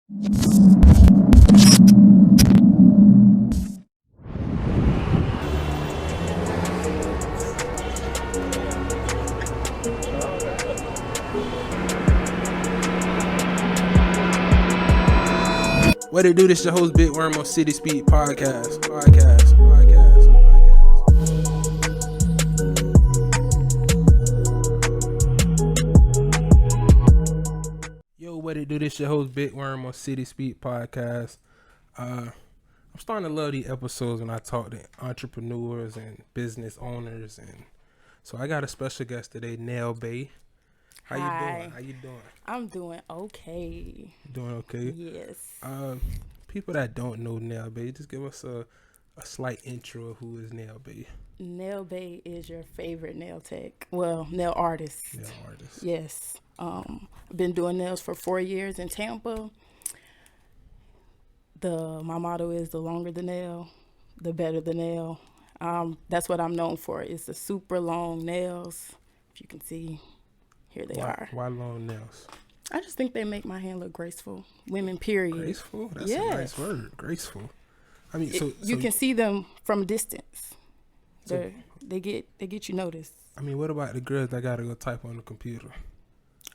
What it do? This your host Big Worm on CitySpeaksPodcast. Yo, what it do? This your host Big Worm on CitySpeaksPodcast. I'm starting to love these episodes when I talk to entrepreneurs and business owners, and so I got a special guest today, Nail Bae. How you doing? I'm doing okay. Doing okay? Yes. People that don't know Nail Bae, just give us a slight intro of who is Nail Bae. Nail Bae is your favorite nail tech. Well, nail artist. Nail artist. Yes. I've been doing nails for 4 years in Tampa. My motto is the longer the nail, the better the nail. That's what I'm known for, is the super long nails. If you can see, here they are. Why long nails? I just think they make my hand look graceful. Women, period. Graceful? That's a nice word. Graceful. I mean, you can see them from a distance. They get you noticed. I mean, what about the girls that gotta go type on the computer?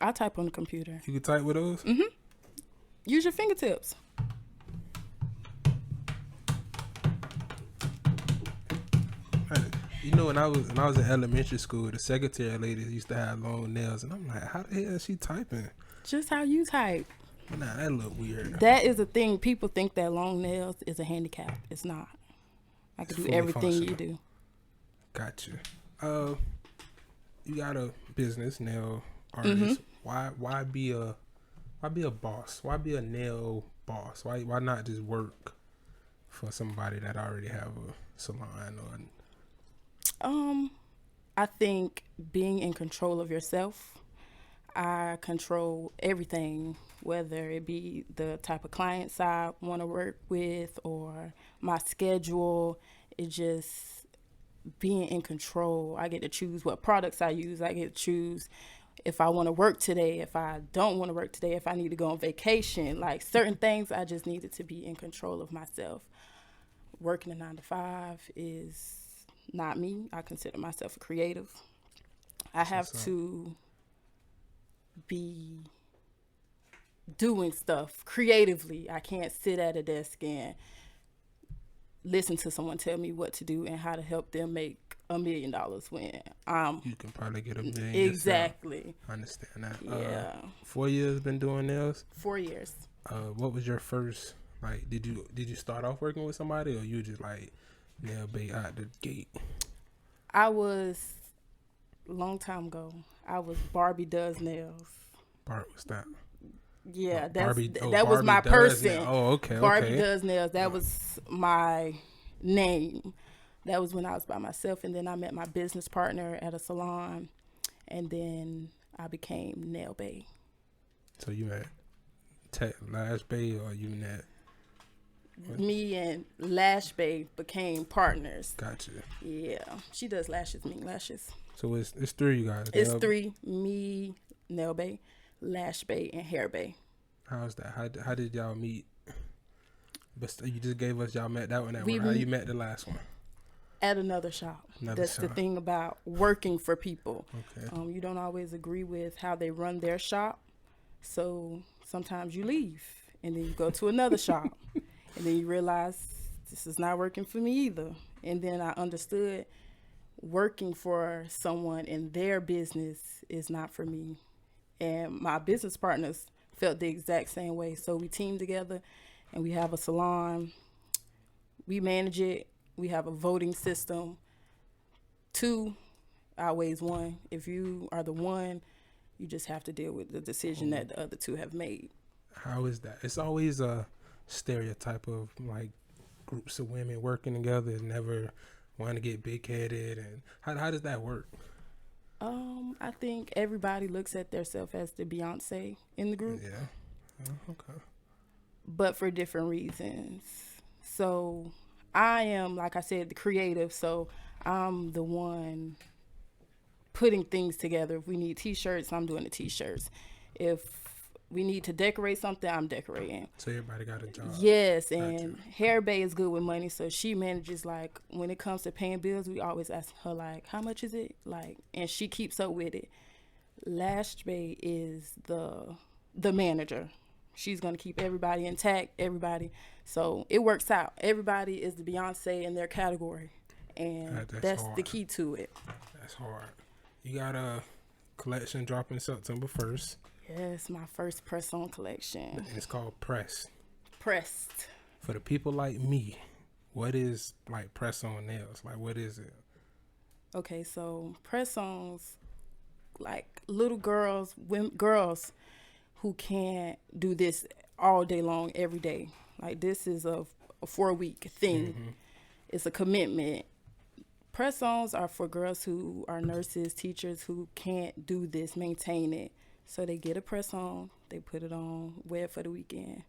I type on the computer. You can type with those? Mm-hmm. Use your fingertips. You know, when I was in elementary school, the secretary ladies used to have long nails, and I'm like, how the hell is she typing? Just how you type. Nah, that look weird. That is a thing. People think that long nails is a handicap. It's not. I can do everything you do. Got you. You got a business, nail artist. Mm-hmm. Why be a boss? Why be a nail boss? Why not just work for somebody that already have a salon or? I think being in control of yourself. I control everything, whether it be the type of clients I want to work with or my schedule. It's just being in control. I get to choose what products I use. I get to choose if I want to work today, if I don't want to work today, if I need to go on vacation. Like certain things, I just needed to be in control of myself. Working a 9-to-5 is not me. I consider myself a creative. I have to be doing stuff creatively. I can't sit at a desk and listen to someone tell me what to do and how to help them make $1 million when you can probably get $1 million exactly yourself. I understand that. Yeah. 4 years been doing nails? 4 years. What was your first, like, did you start off working with somebody, or you just like Nail Bae out the gate? I was long time ago. I was Barbie Does Nails. What's that? Yeah, Barbie was my person. Okay. Barbie Does Nails. That was my name. That was when I was by myself, and then I met my business partner at a salon, and then I became Nail Bae. So you met NailxBae, or you met? Me and NailxBae became partners. Gotcha. Yeah, she does lashes, mink lashes. So it's three you guys. It's three: me, Nail Bae, NailxBae, and Hair Bae. How's that? How did y'all meet? But you just gave us y'all met that one. How you met the last one? At another shop. That's the thing about working for people. Okay. You don't always agree with how they run their shop, so sometimes you leave, and then you go to another shop, and then you realize this is not working for me either. And then I understood working for someone in their business is not for me. And my business partners felt the exact same way. So we teamed together, and we have a salon. We manage it. We have a voting system. 2 outweighs 1. If you are the one, you just have to deal with the decision that the other 2 have made. How is that? It's always a stereotype of like groups of women working together and never wanting to get big-headed. And how does that work? I think everybody looks at themselves as the Beyonce in the group. Yeah. Oh, okay. But for different reasons. So I am, like I said, the creative. So I'm the one putting things together. If we need T-shirts, I'm doing the T-shirts. If we need to decorate something, I'm decorating. So everybody got a job. Yes, and Hair Bae is good with money, so she manages, like, when it comes to paying bills, we always ask her, like, how much is it? Like, and she keeps up with it. NailxBae is the manager. She's going to keep everybody intact, everybody. So it works out. Everybody is the Beyonce in their category, and that's the key to it. That's hard. You got a collection dropping September 1st. Yes, my first press-on collection. And it's called Pressed. Pressed. For the people like me, what is, like, press-on nails? Like, what is it? Okay, so press-ons, like, little girls, girls who can't do this all day long, every day. Like, this is a 4-week thing. Mm-hmm. It's a commitment. Press-ons are for girls who are nurses, teachers who can't do this, maintain it. So they get a press-on, they put it on, wear it for the weekend,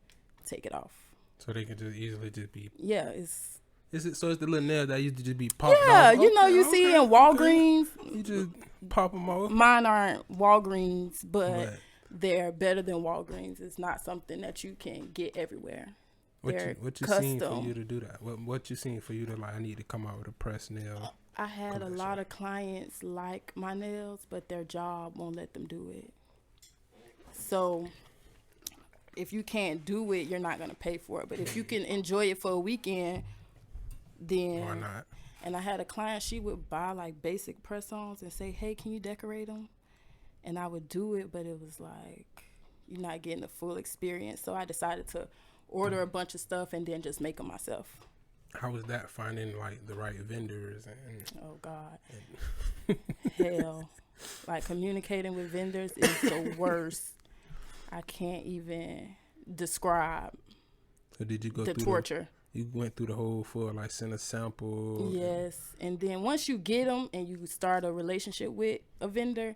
take it off. So they can just easily just be... Yeah, it's... Is it, so it's the little nail that used to just be popped off? Yeah, you know, you see in Walgreens. Okay. You just pop them off? Mine aren't Walgreens, but they're better than Walgreens. It's not something that you can get everywhere. What you seen for you to do that? What you seen for you to, like, I need to come out with a press nail? I had a lot of clients like my nails, but their job won't let them do it. So if you can't do it, you're not going to pay for it. But if you can enjoy it for a weekend, then... Why not? And I had a client, she would buy, like, basic press-ons and say, hey, can you decorate them? And I would do it, but it was like, you're not getting the full experience. So I decided to order a bunch of stuff and then just make them myself. How was that, finding, like, the right vendors? Oh, God. Hell. Like, communicating with vendors is the worst. I can't even describe. So did you go the through torture? You went through the whole like, send a sample? Yes. And then once you get them and you start a relationship with a vendor,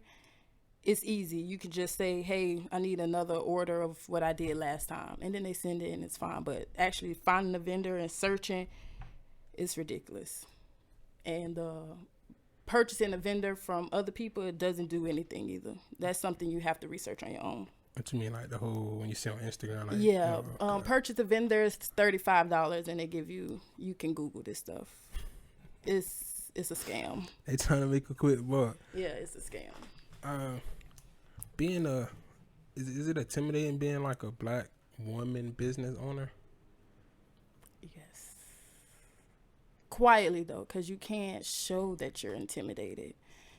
it's easy. You can just say, hey, I need another order of what I did last time. And then they send it and it's fine. But actually finding a vendor and searching is ridiculous. And purchasing a vendor from other people, it doesn't do anything either. That's something you have to research on your own. What you mean, like the whole, when you see on Instagram? Like, yeah. Purchase a vendor is $35 and they give you can Google this stuff. It's a scam. They trying to make a quick buck. Yeah, it's a scam. Is it intimidating being like a black woman business owner? Yes. Quietly though, because you can't show that you're intimidated.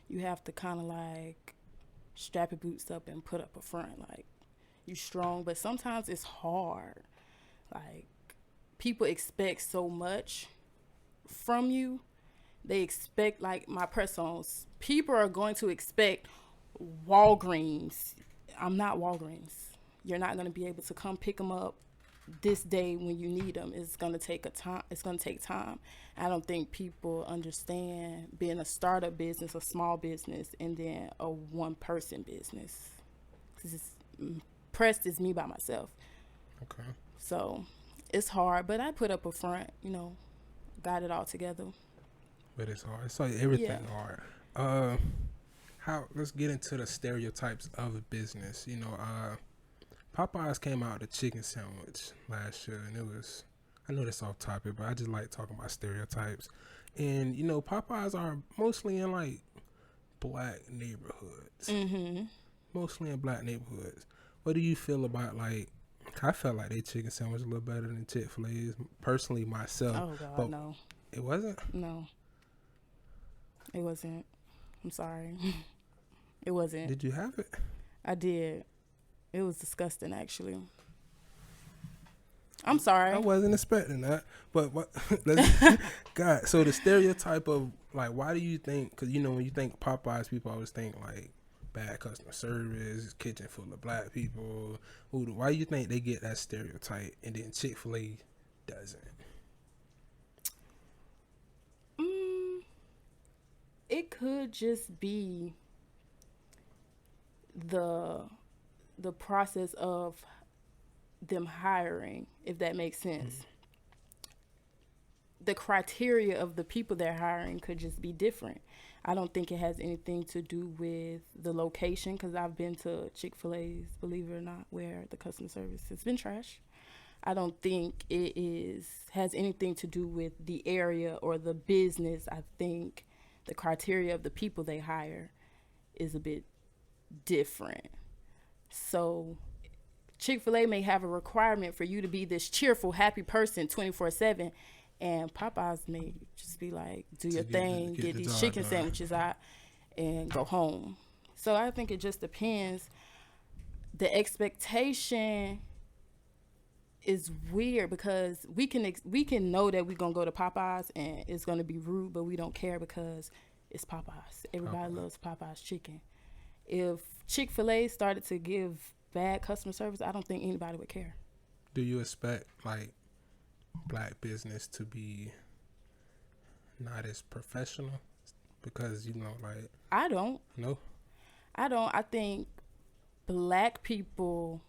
You have to kind of like strap your boots up and put up a front, like you strong, but sometimes it's hard. Like, people expect so much from you. They expect, like, my press-ons. People are going to expect Walgreens. I'm not Walgreens. You're not going to be able to come pick them up this day when you need them. It's going to take time. It's going to take time. I don't think people understand being a startup business, a small business, and then a one-person business. Pressed is me by myself. Okay. So it's hard, but I put up a front, got it all together. But it's hard. It's like everything hard. Let's get into the stereotypes of a business. Popeyes came out with a chicken sandwich last year, and I know that's off topic, but I just like talking about stereotypes. And, Popeyes are mostly in, like, black neighborhoods. Mm-hmm. Mostly in black neighborhoods. What do you feel about, like, I felt like their chicken sandwich was a little better than Chick-fil-A's, personally, myself. Oh, God, but no. It wasn't? No. It wasn't. I'm sorry. It wasn't. Did you have it? I did. It was disgusting, actually. I'm sorry. I wasn't expecting that. But what? God, so the stereotype of, like, why do you think, because, when you think Popeyes, people always think, like, bad customer service, kitchen full of black people. Why do you think they get that stereotype and then Chick-fil-A doesn't? It could just be the process of them hiring, if that makes sense. the criteria of the people they're hiring could just be different. I don't think it has anything to do with the location, because I've been to Chick-fil-A's, believe it or not, where the customer service has been trash. I don't think it has anything to do with the area or the business. I think the criteria of the people they hire is a bit different. So Chick-fil-A may have a requirement for you to be this cheerful, happy person 24/7, and Popeyes may just be like, do your thing, get these chicken sandwiches out, and go home. So I think it just depends. The expectation is weird because we can know that we're gonna go to Popeyes and it's gonna be rude, but we don't care because it's Popeyes. Everybody loves Popeyes chicken. If Chick-fil-A started to give bad customer service, I don't think anybody would care. Do you expect like black business to be not as professional? Because like I don't. No? I don't. I think black people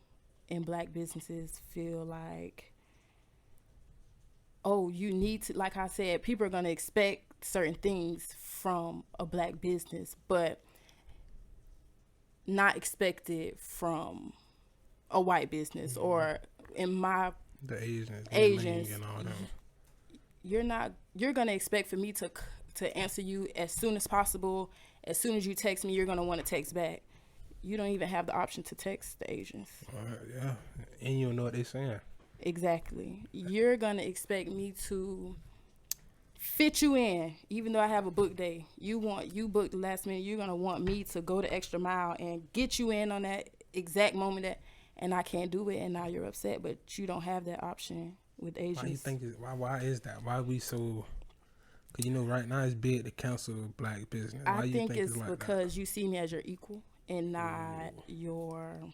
in black businesses feel like, oh, you need to, like I said, people are going to expect certain things from a black business, but not expected from a white business. Or in the Asians and all them. You're going to expect for me to answer you as soon as possible. As soon as you text me, you're going to want to text back. You don't even have the option to text the Asians. Yeah, and you don't know what they're saying. Exactly. You're going to expect me to fit you in, even though I have a book day. You booked the last minute. You're going to want me to go the extra mile and get you in on that exact moment and I can't do it, and now you're upset, but you don't have that option with Asians. Why you think why is that? Why we so? Because right now it's big to cancel black business. Why I think it's like because you see me as your equal and not your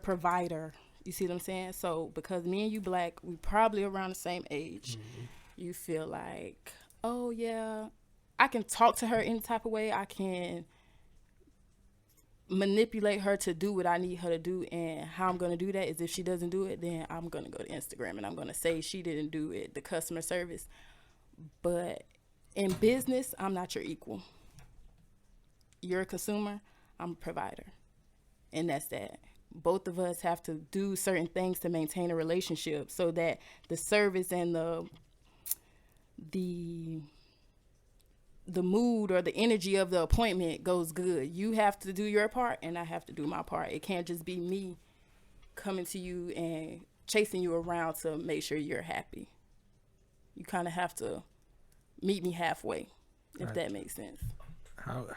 provider. You see what I'm saying? So because me and you black, we probably around the same age. You feel like, oh yeah, I can talk to her any type of way. I can manipulate her to do what I need her to do, and how I'm going to do that is if she doesn't do it, then I'm going to go to Instagram and I'm going to say she didn't do it, the customer service. But in business, I'm not your equal. You're a consumer, I'm a provider, and that's that. Both of us have to do certain things to maintain a relationship so that the service and the mood or the energy of the appointment goes good. You have to do your part and I have to do my part. It can't just be me coming to you and chasing you around to make sure you're happy. You kind of have to meet me halfway, if that makes sense. How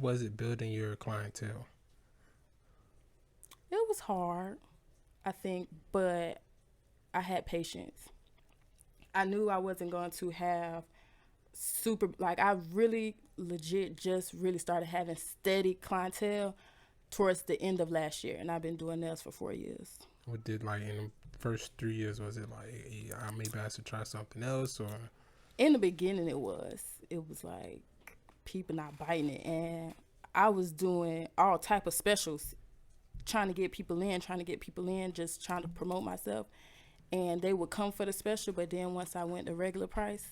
was it building your clientele? It was hard, I think, but I had patience. I knew I wasn't going to have I really legit just really started having steady clientele towards the end of last year, and I've been doing nails for 4 years. What did, like, in the first 3 years, was it like, maybe I should try something else? Or in the beginning it was like people not biting it, and I was doing all type of specials, trying to get people in, just trying to promote myself, and they would come for the special, but then once I went to regular price,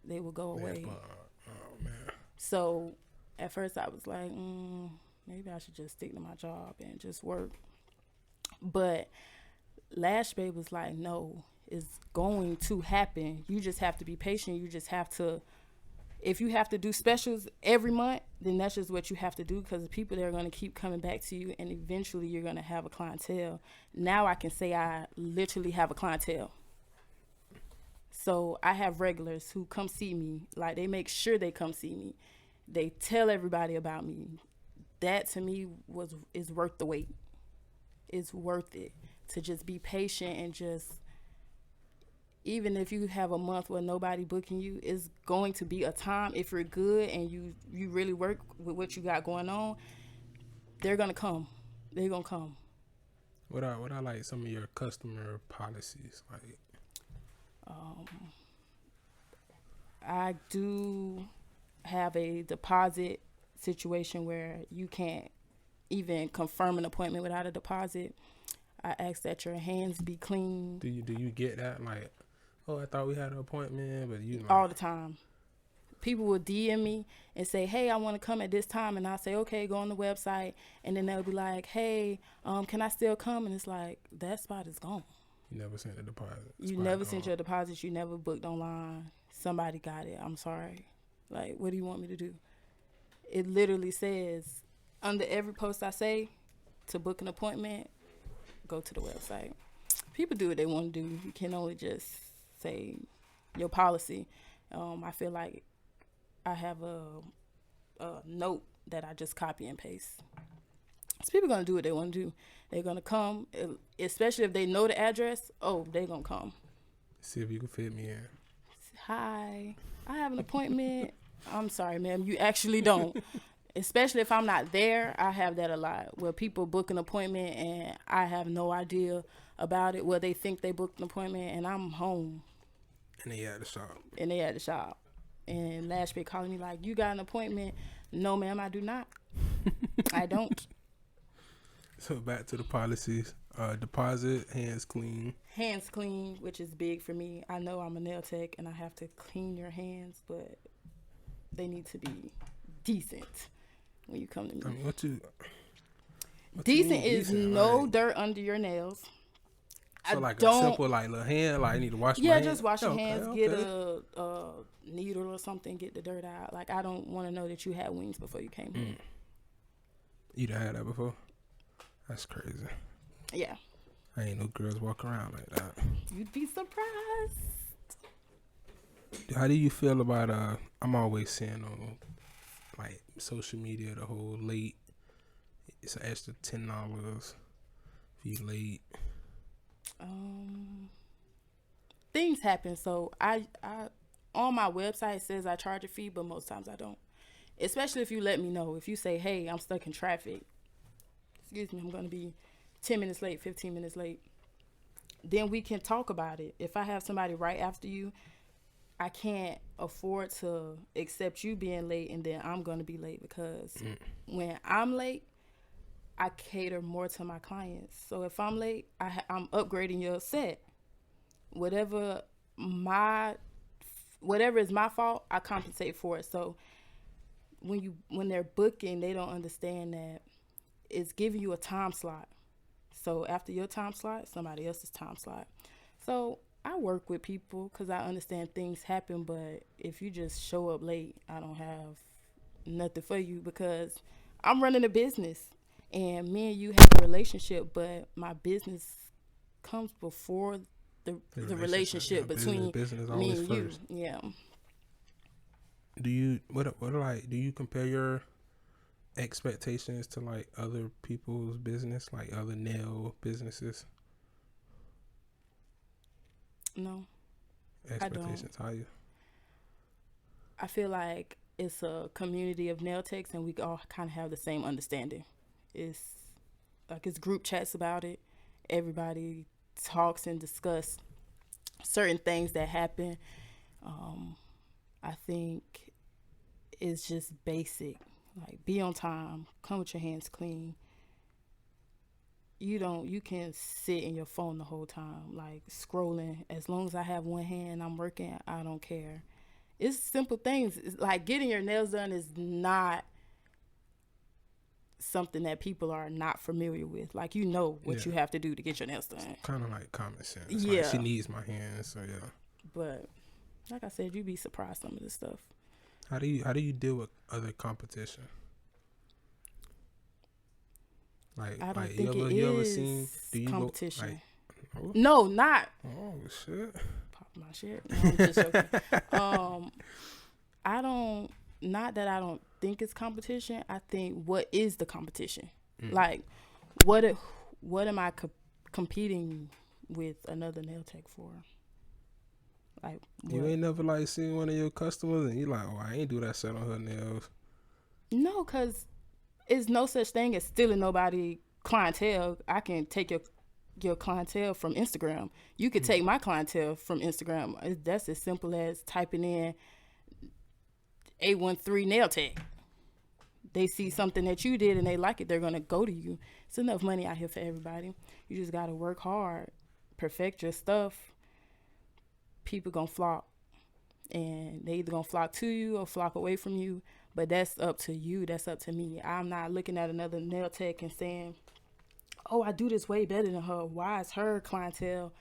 they would go away. Oh man. So at first I was like, maybe I should just stick to my job and just work. But NailxBae was like, no, it's going to happen. You just have to be patient. You just have to, if you have to do specials every month, then that's just what you have to do, because the people, they're going to keep coming back to you, and eventually you're going to have a clientele. Now I can say I literally have a clientele. So I have regulars who come see me. Like, they make sure they come see me. They tell everybody about me. That to me is worth the wait. It's worth it to just be patient, and just, even if you have a month where nobody booking you, it's going to be a time, if you're good and you really work with what you got going on, they're gonna come. They're gonna come. What are like some of your customer policies? Like, I do have a deposit situation where you can't even confirm an appointment without a deposit. I ask that your hands be clean. Do you get that? Like, oh, I thought we had an appointment, but you like, all the time. People will DM me and say, hey, I want to come at this time. And I'll say, okay, go on the website. And then they'll be like, hey, can I still come? And it's like, that spot is gone. You never sent a deposit. You never sent your deposits. You never booked online. Somebody got it. I'm sorry. Like, what do you want me to do? It literally says, under every post I say, to book an appointment, go to the website. People do what they want to do. You can only just say your policy. I feel like I have a note that I just copy and paste. So people are going to do what they want to do. They're going to come, especially if they know the address. Oh, they're going to come. See if you can fit me in. Hi, I have an appointment. I'm sorry, ma'am. You actually don't. Especially if I'm not there, I have that a lot. Where people book an appointment and I have no idea about it. Where they think they booked an appointment and I'm home. And they at the shop. And NailxBae calling me like, you got an appointment? No, ma'am, I do not. I don't. So back to the policies. Deposit, hands clean. Hands clean, which is big for me. I know I'm a nail tech and I have to clean your hands, but they need to be decent when you come to me. I mean, what decent is decent, no like, dirt under your nails. So like a simple like little hand, like I need to wash my hands. Yeah, just wash your hands. Okay. Get a needle or something. Get the dirt out. Like I don't want to know that you had wings before you came here. You done had that before? That's crazy. Yeah. I ain't no girls walk around like that. You'd be surprised. How do you feel about I'm always seeing on like social media the whole late. It's an extra $10 if you late. Things happen. So I on my website it says I charge a fee, but most times I don't. Especially if you let me know. If you say, hey, I'm stuck in traffic. Excuse me, I'm going to be 10 minutes late, 15 minutes late. Then we can talk about it. If I have somebody right after you, I can't afford to accept you being late and then I'm going to be late because when I'm late, I cater more to my clients. So if I'm late, I'm upgrading your set. Whatever is my fault, I compensate for it. So when they're booking, they don't understand that it's giving you a time slot. So after your time slot, somebody else's time slot. So I work with people because I understand things happen, but if you just show up late, I don't have nothing for you because I'm running a business and me and you have a relationship, but my business comes before the relationship between me and you. Yeah. Do you do you compare your expectations to like other people's business, like other nail businesses? No. Expectations higher. I feel like it's a community of nail techs and we all kind of have the same understanding. It's group chats about it. Everybody talks and discuss certain things that happen. I think it's just basic. Like, be on time, come with your hands clean. You can't sit in your phone the whole time, like scrolling. As long as I have one hand, I'm working, I don't care. It's simple things. It's like getting your nails done is not something that people are not familiar with. Like, you know what you have to do to get your nails done. Kind of like common sense. Yeah. Like, she needs my hands, so yeah. But like I said, you'd be surprised some of this stuff. How do you deal with other competition? Like, I don't like think you ever seen competition. Go, like, no, not. Oh shit! Pop my shit. No, I'm just joking. I don't. Not that I don't think it's competition. I think what is the competition? Like, what am I competing with another nail tech for? Like, you ain't never like seen one of your customers and you like, oh, I ain't do that set on her nails. No, cause it's no such thing as stealing nobody clientele. I can take your clientele from Instagram. You could take my clientele from Instagram. That's as simple as typing in 813 nail tech. they see something that you did and they like it, they're going to go to you. It's enough money out here for everybody. You just got to work hard, perfect your stuff. People going to flock. And they either going to flock to you or flock away from you. But that's up to you. That's up to me. I'm not looking at another nail tech and saying, oh, I do this way better than her. Why is her clientele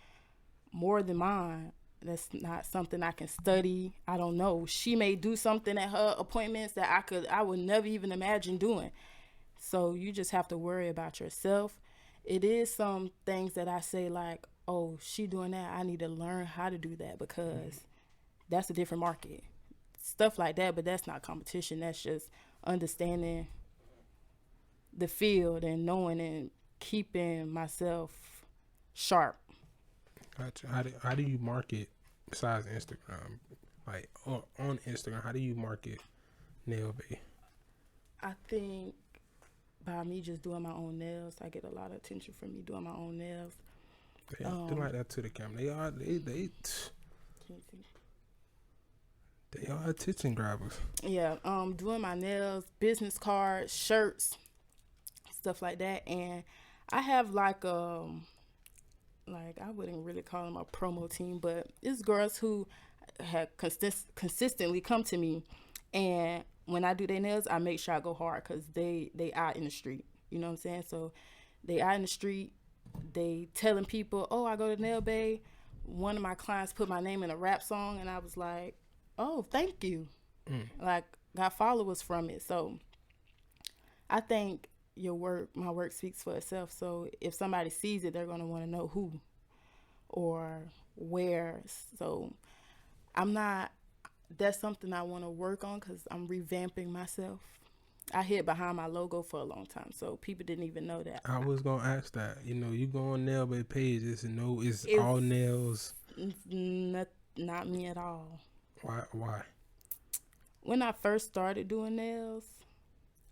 more than mine? That's not something I can study. I don't know. She may do something at her appointments that I would never even imagine doing. So you just have to worry about yourself. It is some things that I say like, oh, she doing that. I need to learn how to do that because that's a different market. Stuff like that, but that's not competition. That's just understanding the field and knowing and keeping myself sharp. Gotcha. How do you market besides Instagram? Like on Instagram, how do you market Nail Bae? I think by me just doing my own nails, I get a lot of attention from me doing my own nails. They do like that to the camera. They are attention grabbers. Yeah, doing my nails, business cards, shirts, stuff like that, and I have like I wouldn't really call them a promo team, but it's girls who have consistently come to me, and when I do their nails, I make sure I go hard because they out in the street. You know what I'm saying? So they out in the street, they telling people, oh, I go to Nail Bae. One of my clients put my name in a rap song, and I was like, oh, thank you. Like, got followers from it. So I think my work speaks for itself. So if somebody sees it, they're going to want to know who or where. So that's something I want to work on because I'm revamping myself. I hid behind my logo for a long time, so people didn't even know that. I was going to ask that. You go on Nail Bae page, it's all nails. Not me at all. Why? When I first started doing nails,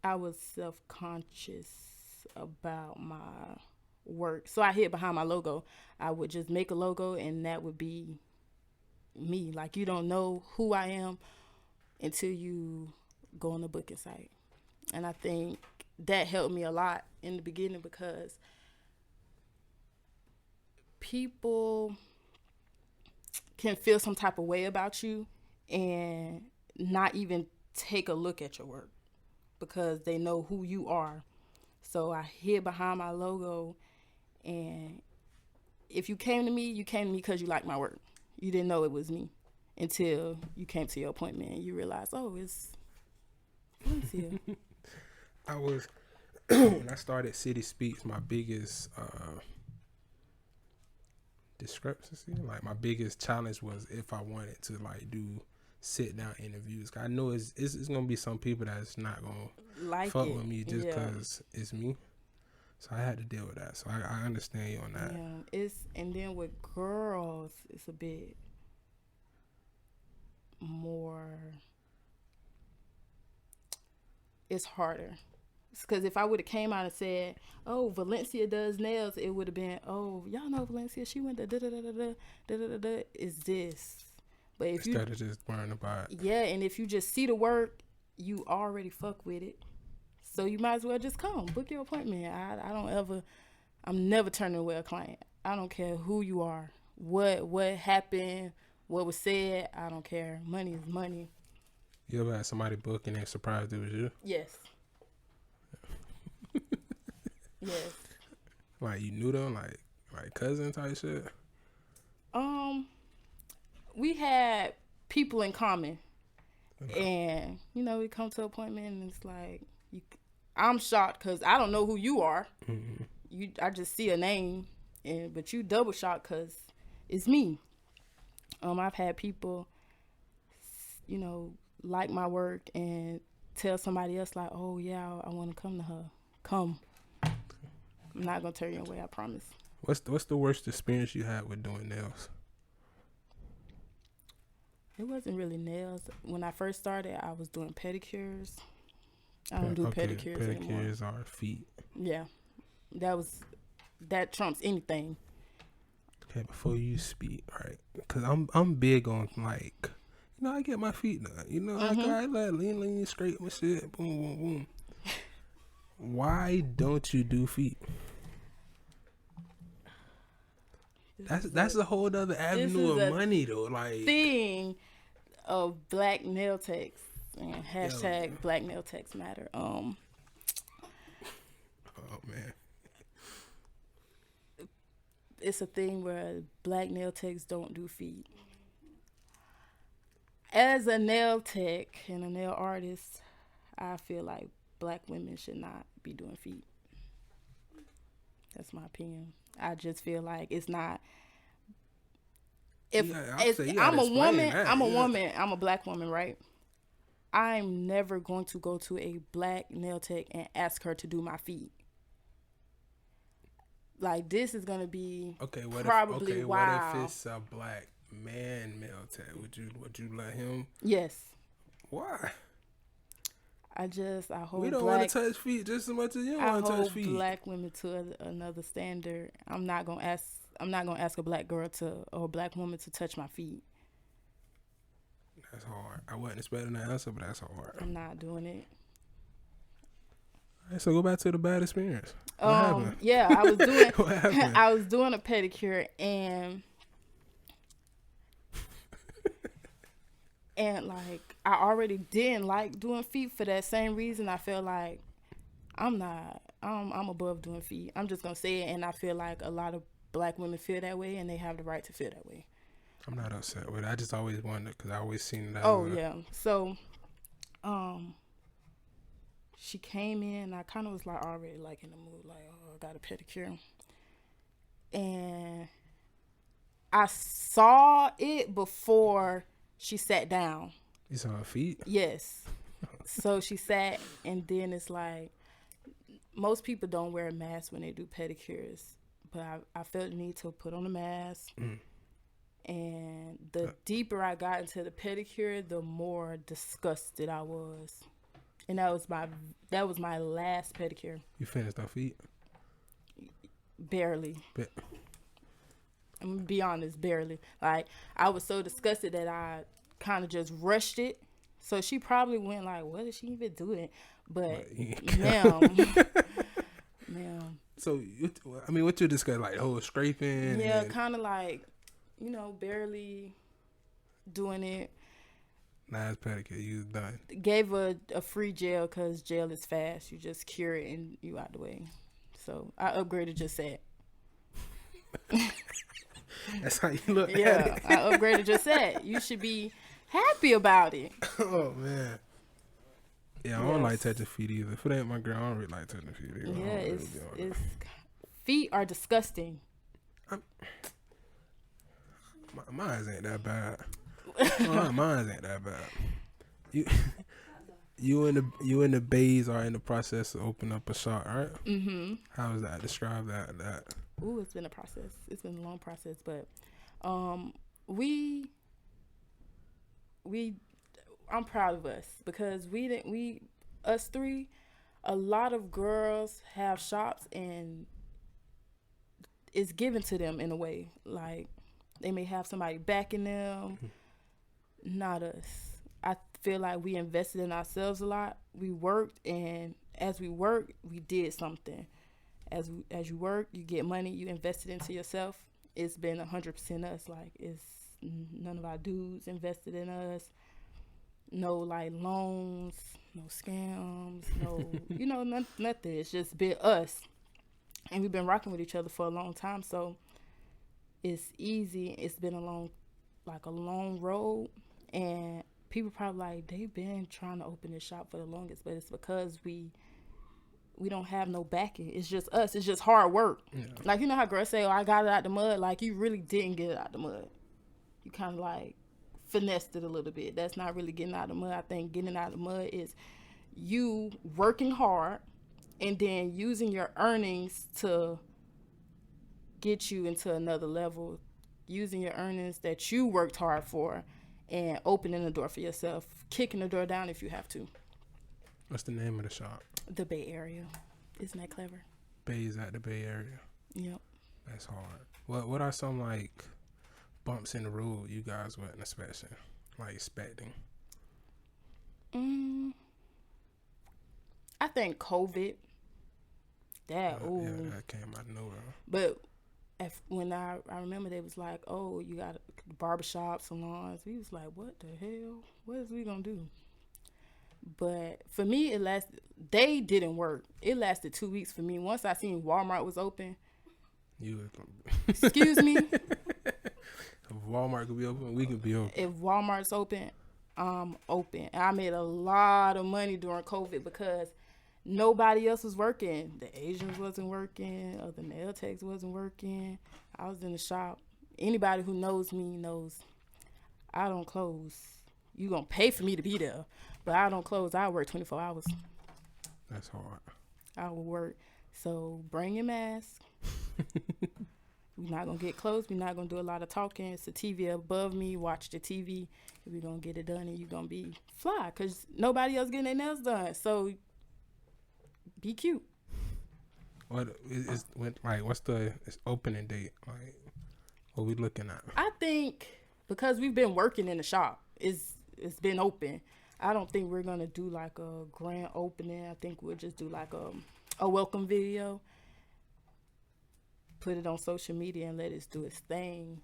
I was self-conscious about my work. So I hid behind my logo. I would just make a logo and that would be me. Like, you don't know who I am until you go on the booking site. And I think that helped me a lot in the beginning because people can feel some type of way about you and not even take a look at your work because they know who you are. So I hid behind my logo, and if you came to me because you liked my work. You didn't know it was me until you came to your appointment and you realized, oh, it's here. When I started City Speaks, my biggest discrepancy, like my biggest challenge was if I wanted to like do sit down interviews. I know it's gonna be some people that's not gonna fuck with me just because it's me. So I had to deal with that. So I understand you on that. Yeah, and then with girls, it's a bit more. It's harder. Because if I would have came out and said, oh, Valencia does nails, it would have been, oh, y'all know Valencia, she went to da-da-da-da-da, is this. But if instead of just worrying about it. Yeah, and if you just see the work, you already fuck with it. So you might as well just come, book your appointment. I'm never turning away a client. I don't care who you are, what happened, what was said, I don't care. Money is money. You ever had somebody book and they surprised it was you? Yes. Yes. Like you knew them, like cousin type shit? We had people in common. Okay. And, we come to an appointment and it's like, I'm shocked because I don't know who you are. Mm-hmm. I just see a name, but you double shocked because it's me. I've had people, like my work and tell somebody else like, oh yeah, I want to come to her. Come. I'm not gonna turn you away, I promise. What's the worst experience you had with doing nails? It wasn't really nails. When I first started, I was doing pedicures. I don't do pedicures anymore. Pedicures are feet. Yeah, that trumps anything. Okay, before you speak, right? Because I'm big on like, I get my feet done. Mm-hmm. I let lean straight my shit, boom, boom, boom. Why don't you do feet? That's a whole other avenue of money though. Like thing of black nail techs and hashtag Black Nail Techs Matter. Oh man. It's a thing where black nail techs don't do feet. As a nail tech and a nail artist, I feel like black women should not be doing feet. That's my opinion. I just feel like it's not. If I'm a woman, I'm a black woman, right? I'm never going to go to a black nail tech and ask her to do my feet. Like, this is gonna be what if it's a black man nail tech? Would you let him? Yes. Why? I hold. We don't want to touch feet just as much as you want to touch feet. I hold black women to another standard. I'm not gonna ask a black girl or a black woman to touch my feet. That's hard. I wasn't expecting that answer, but that's hard. I'm not doing it. All right, so go back to the bad experience. What happened? Yeah, I was doing. What happened? I was doing a pedicure and like I already didn't like doing feet for that same reason. I feel like I'm above doing feet. I'm just gonna say it, and I feel like a lot of black women feel that way, and they have the right to feel that way. I'm not upset with it. I just always wondered because I always seen that. Oh yeah. So, she came in. I kind of was like already like in the mood, like, oh, I got a pedicure, and I saw it before she sat down. You saw her feet? Yes. So she sat, and then it's like most people don't wear a mask when they do pedicures, but I felt the need to put on a mask. And the deeper I got into the pedicure, the more disgusted I was. And that was my last pedicure. You finished her feet? Barely. I'm gonna be honest, barely. Like, I was so disgusted that I kind of just rushed it. So she probably went like, what is she even doing? But ma'am. So, what you discussed? Like, scraping? Yeah, kind of like, barely doing it. Last pedicure, you done. Gave her a free gel because gel is fast. You just cure it and you out the way. So I upgraded just that. That's how you look at it. Yeah, I upgraded just that. You should be happy about it. Oh, man. Yeah, I don't like touching feet either. If it ain't my girl, I don't really like touching feet either. Yeah, it's feet are disgusting. Mine ain't that bad. Mine ain't that bad. You and the Baes are in the process of opening up a shop, right? Mm-hmm. How is that? Describe that. Ooh, it's been a process. It's been a long process, but I'm proud of us because us three, a lot of girls have shops and it's given to them in a way. Like, they may have somebody backing them, not us. I feel like we invested in ourselves a lot. We worked, and as we worked, we did something. As you work, you get money, you invested into yourself. It's been 100% us. Like, it's none of our dudes invested in us. No, like, loans, no scams, no, nothing. It's just been us. And we've been rocking with each other for a long time, so it's easy. It's been a long road, and people probably like, they've been trying to open this shop for the longest, but it's because we don't have no backing. It's just us. It's just hard work. Yeah. Like, you know how girls say, oh, I got it out the mud. Like, you really didn't get it out the mud. You kind of like finessed it a little bit. That's not really getting out the mud. I think getting out of the mud is you working hard and then using your earnings to get you into another level, using your earnings that you worked hard for and opening the door for yourself, kicking the door down if you have to. What's the name of the shop? The Bay Area. Isn't that clever? Bay is at the Bay Area. Yep. That's hard. What are some like bumps in the road you guys weren't expecting? I think COVID that. Ooh. Yeah, that came out of nowhere. But when I remember they was like, oh, you got barbershop, salons. We was like, what the hell? What is we gonna do? But for me, it lasted. They didn't work. It lasted 2 weeks for me. Once I seen Walmart was open. Excuse me. If Walmart could be open, we could be open. If Walmart's open, I'm open. And I made a lot of money during COVID because nobody else was working. The Asians wasn't working. Other nail techs wasn't working. I was in the shop. Anybody who knows me knows I don't close. You gonna pay for me to be there, but I don't close. I work 24 hours. That's hard. I will work. So bring your mask. We're not gonna get close. We're not gonna do a lot of talking. It's a TV above me. Watch the TV. We're gonna get it done, and you're gonna be fly because nobody else getting their nails done. So be cute. What's the opening date? Like, what we looking at? I think because we've been working in the shop, it's been open. I don't think we're gonna do like a grand opening. I think we'll just do like a welcome video. Put it on social media and let it do its thing.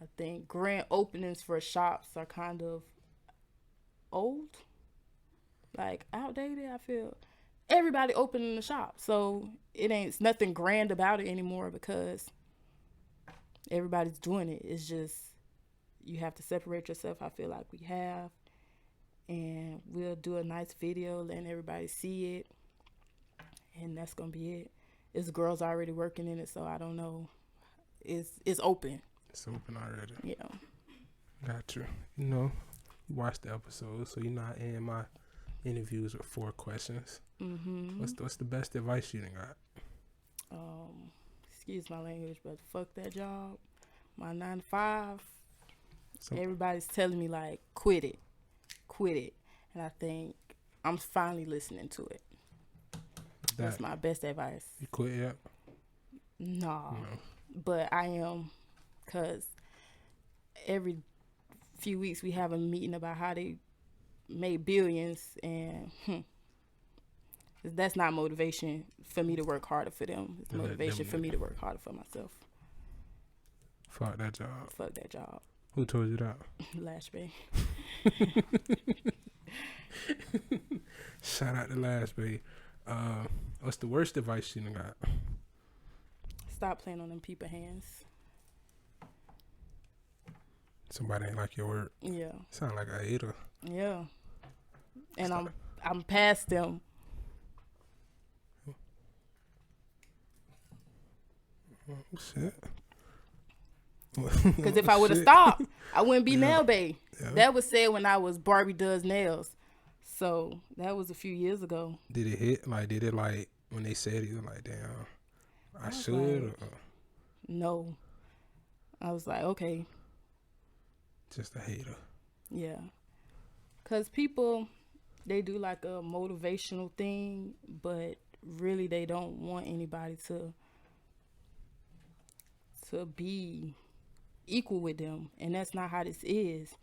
I think grand openings for shops are kind of old, like outdated. I feel everybody opening the shop, so it's nothing grand about it anymore because everybody's doing it. It's just you have to separate yourself. I feel like we have, and we'll do a nice video, letting everybody see it, and that's gonna be it. It's girls already working in it, so I don't know. It's open. It's open already. Yeah. Got you. You watch the episode, so I end my interviews with 4 questions. Mm-hmm. What's the best advice you done got? Excuse my language, but fuck that job. My 9 to 5. Everybody's telling me like, quit it, and I think I'm finally listening to it. That's my best advice. You quit yet? No. But I am, because every few weeks we have a meeting about how they made billions, and that's not motivation for me to work harder for them. It's motivation for me to work harder for myself. Fuck that job. Who told you that? NailxBae. Shout out to NailxBae. What's the worst advice you done got? Stop playing on them people's hands. Somebody ain't like your work. Yeah. Sound like a hater. Yeah. And I'm past them. Shit. Because if I would have stopped, I wouldn't be Nail Bae. Yeah. That was said when I was Barbie Does Nails. So that was a few years ago. Did it hit? Like, did it like when they said it? You were like, damn, I should. Like, no. I was like, okay. Just a hater. Yeah. Because people, they do like a motivational thing, but really they don't want anybody to be equal with them. And that's not how this is.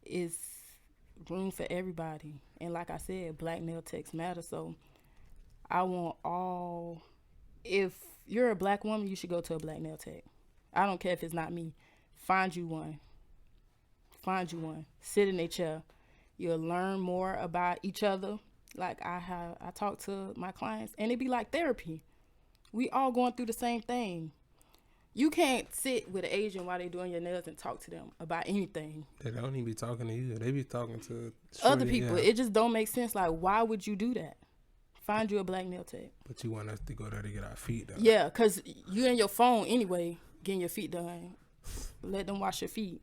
It's room for everybody. And like I said, black nail techs matter. So I want all, if you're a black woman, you should go to a black nail tech. I don't care if it's not me. Find you one. Sit in a chair. You'll learn more about each other. Like I talk to my clients and it be like therapy. We all going through the same thing. You can't sit with an Asian while they doing your nails and talk to them about anything. They don't even be talking to you. They be talking to other people. Yeah. It just don't make sense. Like, why would you do that? Find you a black nail tech. But you want us to go there to get our feet done. Yeah, because you in your phone anyway, getting your feet done. Let them wash your feet.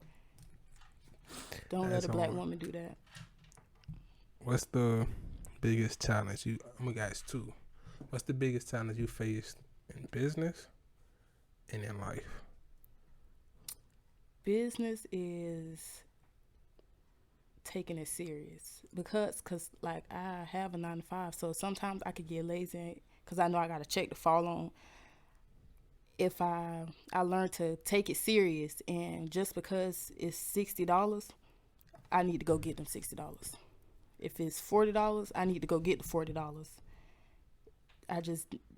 Don't let a black woman do that. What's the biggest challenge I'm gonna ask 2. What's the biggest challenge you faced in business and in life? Business is taking it serious because like I have a 9 to 5, so sometimes I could get lazy because I know I got a check to fall on. If I learned to take it serious, and just because it's $60, I need to go get them $60. If it's $40, I need to go get the $40.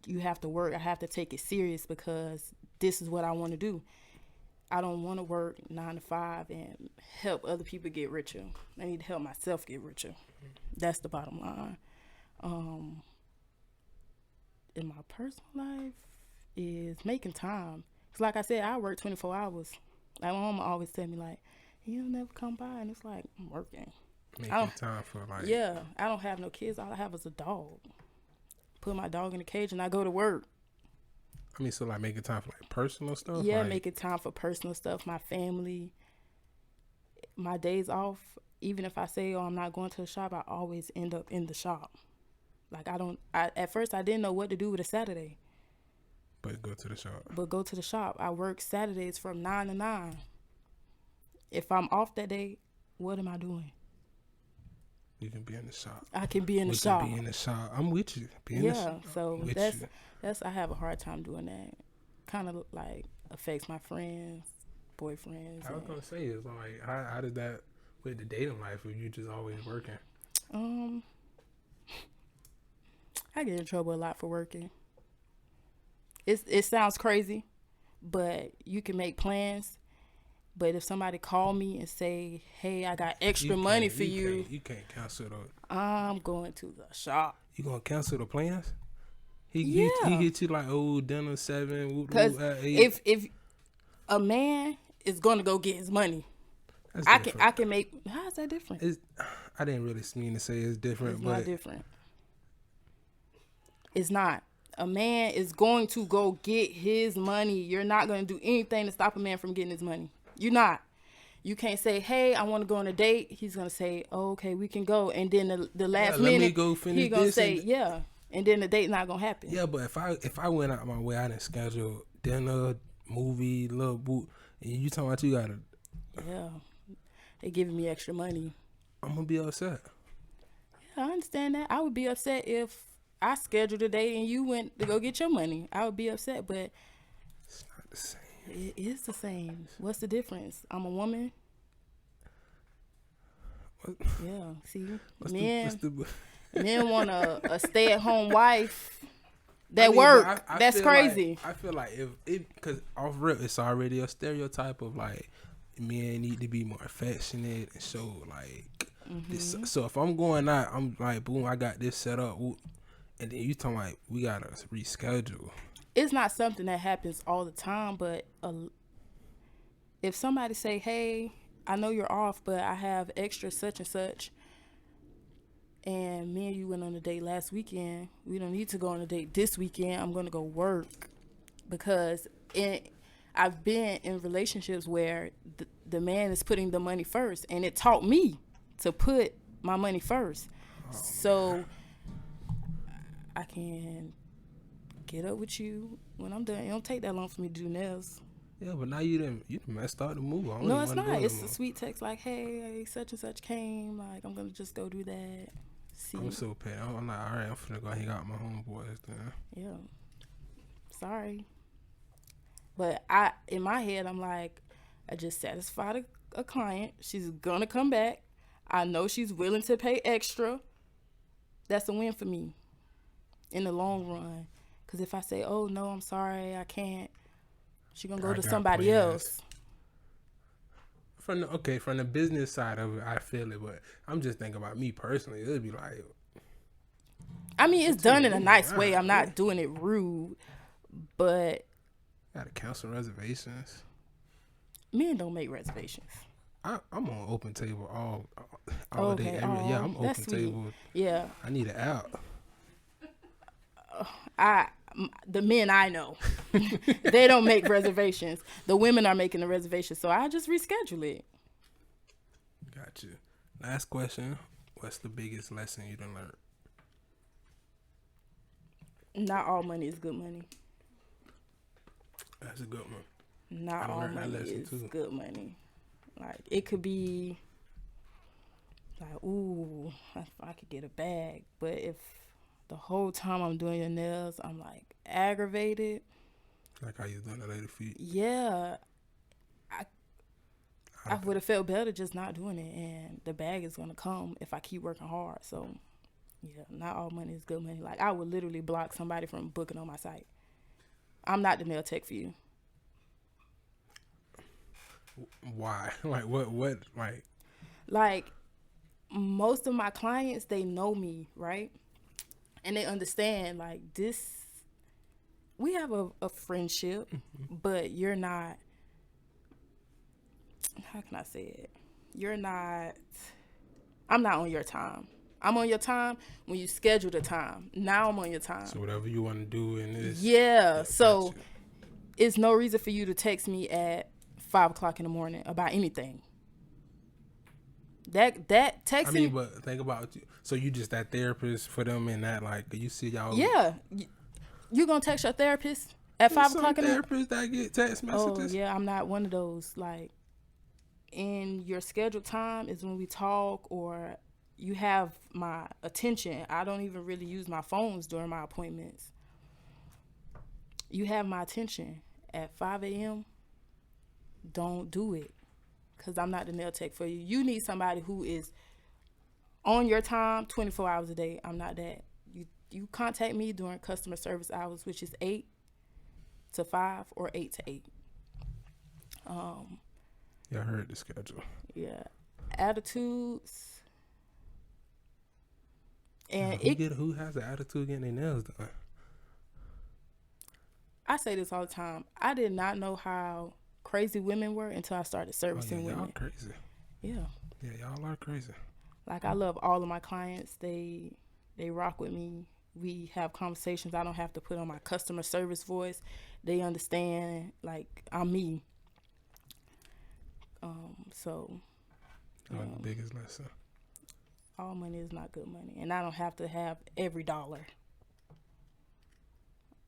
you have to work. I have to take it serious because this is what I want to do. I don't want to work 9 to 5 and help other people get richer. I need to help myself get richer. That's the bottom line. In my personal life is making time. 'Cause like I said, I work 24 hours. Like my mama always tell me like, you'll never come by, and it's like I'm working. Making time for like. Yeah, I don't have no kids. All I have is a dog. Put my dog in the cage and I go to work. I mean, so like making time for like personal stuff. Yeah, like, making time for personal stuff, my family, my days off. Even if I say, oh, I'm not going to the shop, I always end up in the shop. Like at first I didn't know what to do with a Saturday. But go to the shop. I work Saturdays from 9 to 9. If I'm off that day, what am I doing? You can be in the shop. I can be in the shop. Be in the shop. I'm with you. So that's I have a hard time doing that. Kind of like affects my friends, boyfriends. I was gonna say is like how did that with the dating life? Were you just always working? I get in trouble a lot for working. It sounds crazy, but you can make plans. But if somebody call me and say, "Hey, I got extra money for you," you can't cancel those. I'm going to the shop. You gonna cancel the plans? He hit you like, oh, dinner 7. Because 8. if a man is going to go get his money, I can make. How is that different? I didn't really mean to say it's different, It's but not different. It's not. A man is going to go get his money. You're not going to do anything to stop a man from getting his money. You're not. You can't say, hey, I want to go on a date. He's going to say, oh, okay, we can go. And then the last minute, he's going to say, yeah. And then the date's not going to happen. Yeah, but if I went out my way, I didn't schedule dinner, movie, little boot, and you talking about you got to. Yeah. They giving me extra money. I'm going to be upset. Yeah, I understand that. I would be upset if I scheduled a date and you went to go get your money. I would be upset, but it's not the same. It is the same. What's the difference? I'm a woman. What? Yeah. See, men want a stay-at-home wife that work. That's crazy. Like, I feel like if because off rip, it's already a stereotype of like men need to be more affectionate and show like this. So if I'm going out, I'm like, boom, I got this set up. And then you talking like we gotta reschedule. It's not something that happens all the time, but if somebody say, "Hey, I know you're off, but I have extra such and such," and me and you went on a date last weekend, we don't need to go on a date this weekend. I'm gonna go work because I've been in relationships where the man is putting the money first, and it taught me to put my money first. So I can get up with you when I'm done. It don't take that long for me to do nails. Yeah, but now you done messed up the move. No, it's not. It's a sweet text like, hey, such and such came. Like, I'm going to just go do that. See. I'm so petty. I'm like, all right, I'm finna go hang out with my homeboys then. Yeah. Sorry. But in my head, I'm like, I just satisfied a client. She's going to come back. I know she's willing to pay extra. That's a win for me in the long run. Because if I say, oh, no, I'm sorry, I can't, she's going to go to somebody else. From the business side of it, I feel it. But I'm just thinking about me personally. It'd be like... I mean, it's done in a nice way. I'm not doing it rude. But... Gotta cancel reservations. Men don't make reservations. I'm on open table all day. Yeah, I'm open table. Yeah. I need an out. The men I know, they don't make reservations. The women are making the reservations, so I just reschedule it. Got you. Last question. What's the biggest lesson you done learned? Not all money is good money. That's a good one. Not all money is good money. Like, it could be like, ooh, I could get a bag. But if the whole time I'm doing your nails, I'm like aggravated. Like how you done the lady feet? Yeah. I would have felt better just not doing it. And the bag is going to come if I keep working hard. So Yeah, not all money is good money. Like, I would literally block somebody from booking on my site. I'm not the nail tech for you. Why? Like, what, Like, most of my clients, they know me, right? And they understand, like, this, we have a friendship, but you're not, how can I say it? I'm not on your time. I'm on your time when you schedule the time. Now I'm on your time. So whatever you want to do in this. Yeah. So it's no reason for you to text me at 5 o'clock in the morning about anything. That texting. I mean, but think about you. So you just that therapist for them and that, like, you see y'all. Yeah. You gonna text your therapist at 5 o'clock in the morning? Therapists that get text messages. Oh, yeah. I'm not one of those. Like, in your scheduled time is when we talk, or you have my attention. I don't even really use my phones during my appointments. You have my attention at 5 a.m. Don't do it, because I'm not the nail tech for you. You need somebody who is on your time 24 hours a day. I'm not that. You contact me during customer service hours, which is 8 to 5 or 8 to 8. Yeah, I heard the schedule. Yeah. Attitudes. And who has the attitude getting their nails done? I say this all the time. I did not know how crazy women were until I started servicing women. Y'all crazy. Yeah. Yeah, y'all are crazy. Like, I love all of my clients. They rock with me. We have conversations. I don't have to put on my customer service voice. They understand, like, I'm me. So. The biggest lesson. All money is not good money. And I don't have to have every dollar.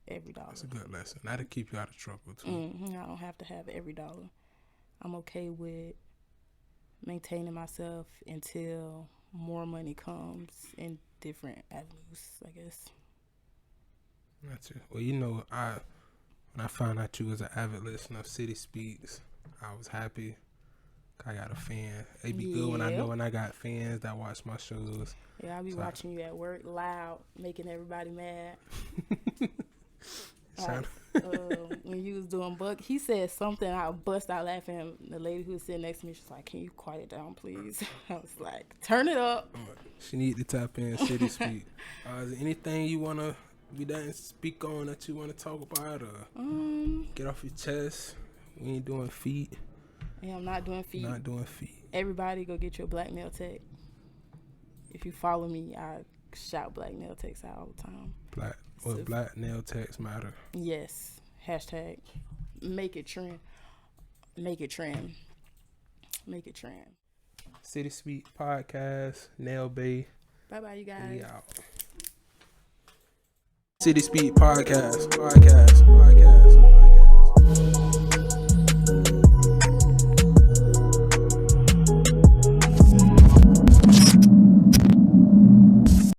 Every dollar. That's a good lesson. That'll keep you out of trouble, too. I don't have to have every dollar. I'm okay with maintaining myself until more money comes in different avenues, I guess. That's it. Well, you know, when I found out you was an avid listener of City Speaks, I was happy. I got a fan. It be good when I know when I got fans that watch my shows. Yeah, I be watching you at work loud, making everybody mad. When you was doing book, he said something, I bust out laughing. The lady who was sitting next to me, she's like, "Can you quiet down, please?" I was like, "Turn it up." She need to tap in City Speak. Is there anything you want to be done speak on that you want to talk about or get off your chest? We ain't doing feet. Yeah, I'm not doing feet. Not doing feet. Everybody go get your black nail tech. If you follow me, I shout black nail techs out all the time. Black nail techs matter. Yes. Hashtag make it trend. Make it trend. Make it trend. CitySpeaksPodcast, Nail Bae. Bye-bye, you guys. We out. CitySpeaksPodcast.